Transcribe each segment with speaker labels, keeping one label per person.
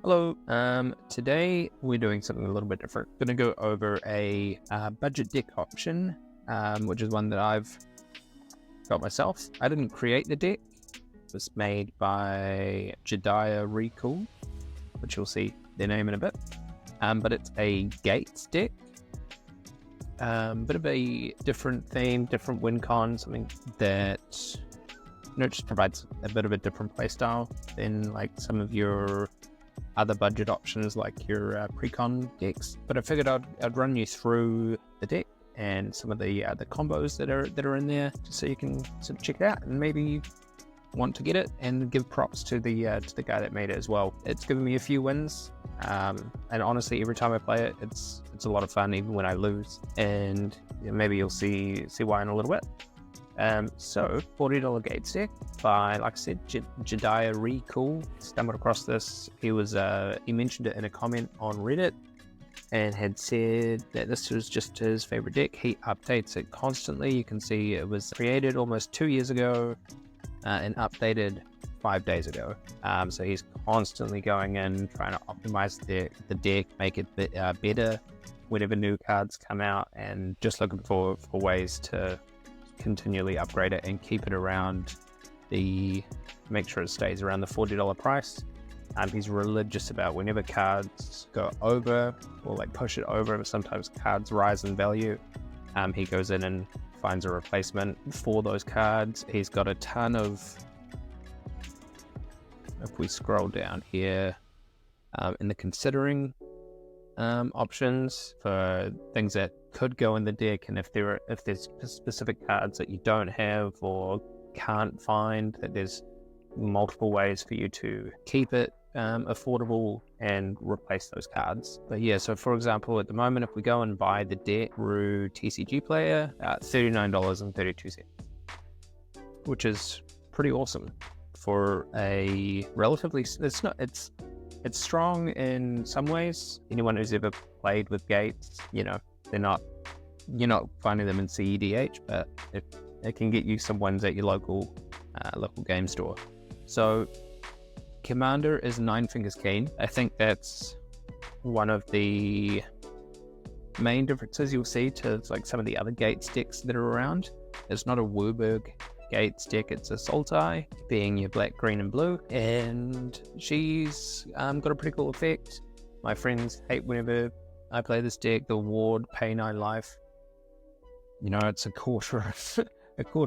Speaker 1: Hello. Today we're doing something a little bit different. Going to go over a budget deck option, which is one that I've got myself. I didn't create the deck. It was made by JEDIARECOOL, which you'll see their name in a bit. But it's a gates deck. Bit of a different theme, different win con, something that just provides a bit of a different playstyle than like some of your other budget options like your pre-con decks. But I figured I'd run you through the deck and some of the combos that are in there, just so you can sort of check it out and maybe want to get it, and give props to the guy that made it as well. It's given me a few wins, and honestly, every time I play it, it's a lot of fun, even when I lose. And maybe you'll see why in a little bit. So $40 gates deck by, like I said, JEDIARECOOL. Stumbled across this. He mentioned it in a comment on Reddit and had said that this was just his favorite deck. He updates it constantly. You can see it was created almost 2 years ago and updated 5 days ago. So he's constantly going in, trying to optimize the deck, make it better whenever new cards come out, and just looking for ways to continually upgrade it and keep it around make sure it stays around the $40 price. He's religious about whenever cards go over or like push it over, but sometimes cards rise in value. He goes in and finds a replacement for those cards. He's got a ton of, if we scroll down here, in the considering options for things that could go in the deck, and if there's specific cards that you don't have or can't find, that there's multiple ways for you to keep it affordable and replace those cards. But yeah, so for example, at the moment, if we go and buy the deck through TCG Player, $39.32, which is pretty awesome for a relatively. It's strong in some ways. Anyone who's ever played with gates, you're not finding them in EDH, but it can get you some ones at your local game store. So Commander is 9 Fingers Keene. I think that's one of the main differences you'll see to like some of the other gates decks that are around. It's not a Wooburg gates deck, it's a Sultai, being your black, green, and blue, and she's got a pretty cool effect. My friends hate whenever I play this deck. The ward, pay 9 life. It's a quarter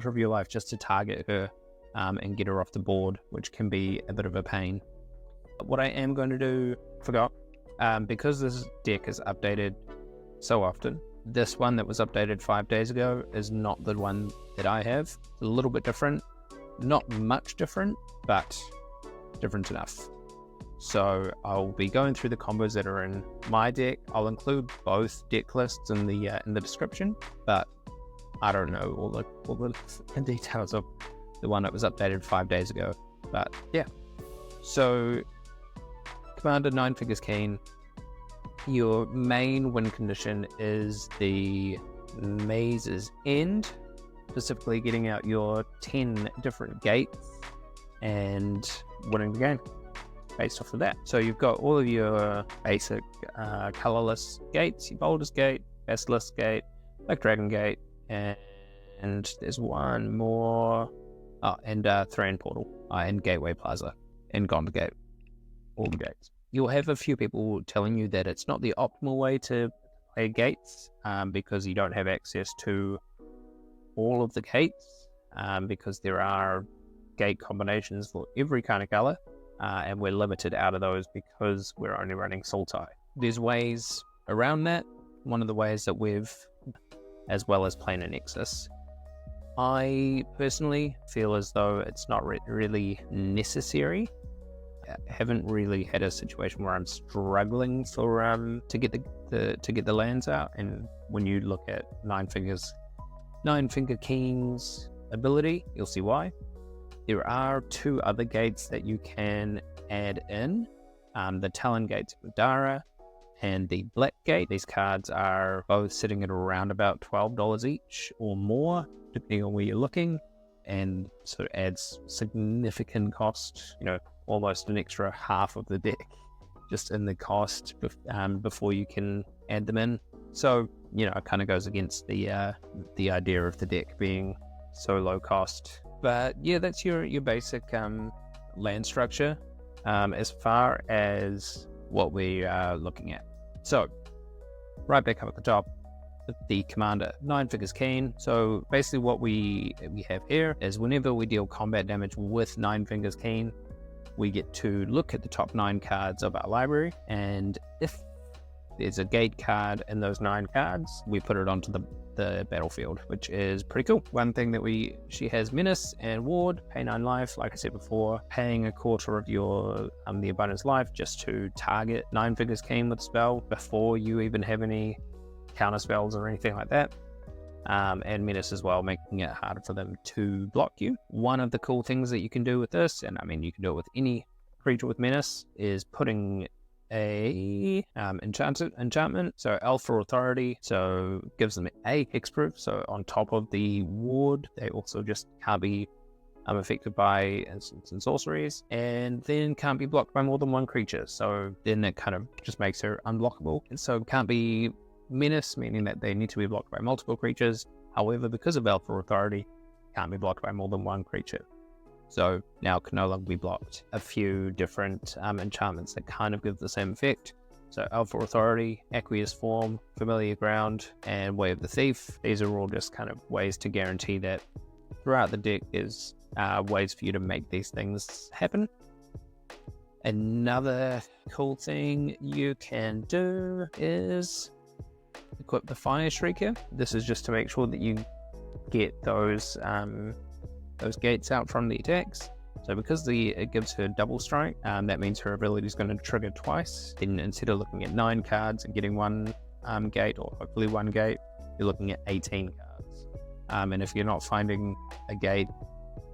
Speaker 1: of your life just to target her and get her off the board, which can be a bit of a pain. What I am going to do, because this deck is updated so often, this one that was updated 5 days ago is not the one that I have. It's a little bit different, not much different, but different enough. So I'll be going through the combos that are in my deck. I'll include both deck lists in the description, but I don't know all the details of the one that was updated 5 days ago. But yeah, so Commander 9 Fingers Keene. Your main win condition is the Maze's End, specifically getting out your 10 different gates and winning the game based off of that. So you've got all of your basic colorless gates, your Boulder's Gate, Basilisk Gate, Black Dragon Gate, and there's one more, and Thran Portal, and Gateway Plaza, and Gond Gate, all the gates. You'll have a few people telling you that it's not the optimal way to play gates because you don't have access to all of the gates, because there are gate combinations for every kind of color, and we're limited out of those because we're only running Sultai. There's ways around that. One of the ways that as well as playing a Nexus. I personally feel as though it's not really necessary. I haven't really had a situation where I'm struggling for to get the lands out. And when you look at 9 Finger Keene's ability, you'll see why. There are 2 other gates that you can add in, the Talon Gates of Dara and the Black Gate. These cards are both sitting at around about $12 each or more, depending on where you're looking, and so it adds significant cost, almost an extra half of the deck just in the cost before you can add them in. So, you know, it kind of goes against the idea of the deck being so low cost. But yeah, that's your basic land structure as far as what we are looking at. So, right back up at the top, the commander, 9 figures Keene. So basically what we have here is whenever we deal combat damage with 9 fingers Keene, we get to look at the top 9 cards of our library, and if there's a gate card in those 9 cards, we put it onto the battlefield, which is pretty cool. One thing that she has Menace and Ward, pay 9 life, like I said before, paying a quarter of your the opponent's life just to target 9 figures Keene with a spell before you even have any counter spells or anything like that. And Menace as well, making it harder for them to block you. One of the cool things that you can do with this, and I mean you can do it with any creature with Menace, is putting a enchantment, so Alpha Authority, so gives them a hexproof, so on top of the ward, they also just can't be affected by instants and sorceries, and then can't be blocked by more than one creature, so then it kind of just makes her unblockable. And so can't be Menace, meaning that they need to be blocked by multiple creatures. However, because of Alpha Authority, can't be blocked by more than one creature. So now can no longer be blocked. A few different enchantments that kind of give the same effect. So Alpha Authority, Aqueous Form, Familiar Ground, and Way of the Thief. These are all just kind of ways to guarantee that throughout the deck is ways for you to make these things happen. Another cool thing you can do is equip the Fire Shrieker. This is just to make sure that you get those gates out from the attacks. So because it gives her double strike, that means her ability is going to trigger twice. And instead of looking at 9 cards and getting one gate, or hopefully one gate, you're looking at 18 cards. And if you're not finding a gate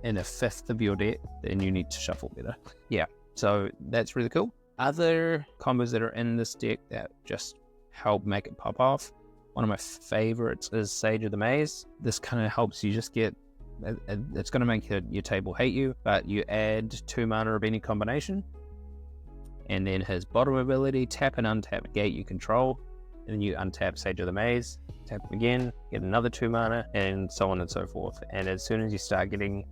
Speaker 1: in a fifth of your deck, then you need to shuffle better. Yeah, so that's really cool. Other combos that are in this deck that just help make it pop off, one of my favorites is Sage of the Maze. This kind of helps you just get, it's going to make your table hate you, but you add 2 mana of any combination, and then his bottom ability, tap and untap gate you control, and then you untap Sage of the Maze, tap him again, get another 2 mana, and so on and so forth. And as soon as you start getting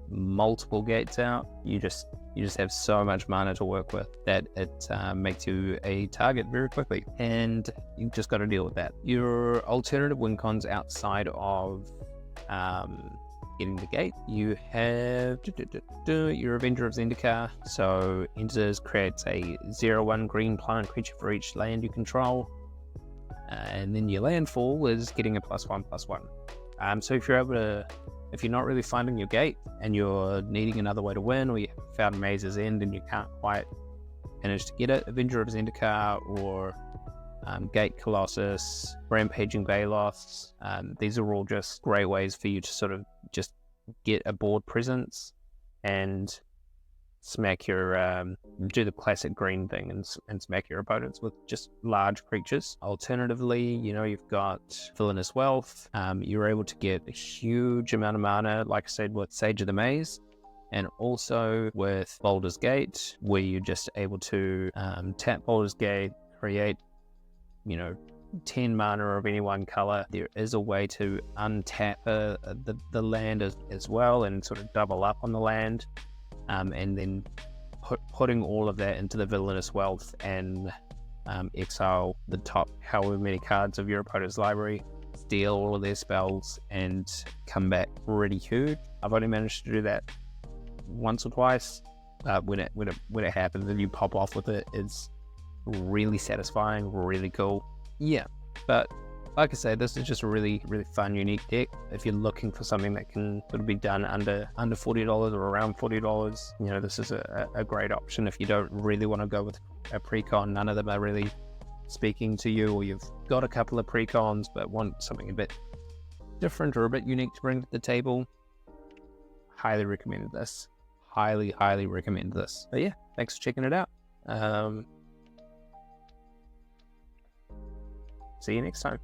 Speaker 1: multiple gates out, you just have so much mana to work with that it makes you a target very quickly, and you just got to deal with that. Your alternative win cons outside of getting the gate, you have your Avenger of Zendikar. So enters, creates a 0/1 green plant creature for each land you control, and then your landfall is getting a +1/+1. So if you're not really finding your gate and you're needing another way to win, or you haven't found Maze's End and you can't quite manage to get it, Avenger of Zendikar or Gate Colossus, Rampaging Baloths, these are all just great ways for you to sort of just get a board presence and smack your do the classic green thing and smack your opponents with just large creatures. Alternatively, you know, you've got Villainous Wealth. You're able to get a huge amount of mana, like I said, with Sage of the Maze, and also with Baldur's Gate, where you're just able to tap Baldur's Gate, create, you know, 10 mana of any one color. There is a way to untap the land as well and sort of double up on the land. And then putting all of that into the Villainous Wealth and exile the top however many cards of your opponent's library, steal all of their spells, and come back pretty huge. I've only managed to do that once or twice. When it happens and you pop off with it, it's really satisfying, really cool. Yeah, but like I say, this is just a really, really fun, unique deck. If you're looking for something that can sort of be done under $40 or around $40, you know, this is a great option. If you don't really want to go with a pre-con, none of them are really speaking to you, or you've got a couple of pre-cons but want something a bit different or a bit unique to bring to the table, highly recommend this. Highly, highly recommend this. But yeah, thanks for checking it out. See you next time.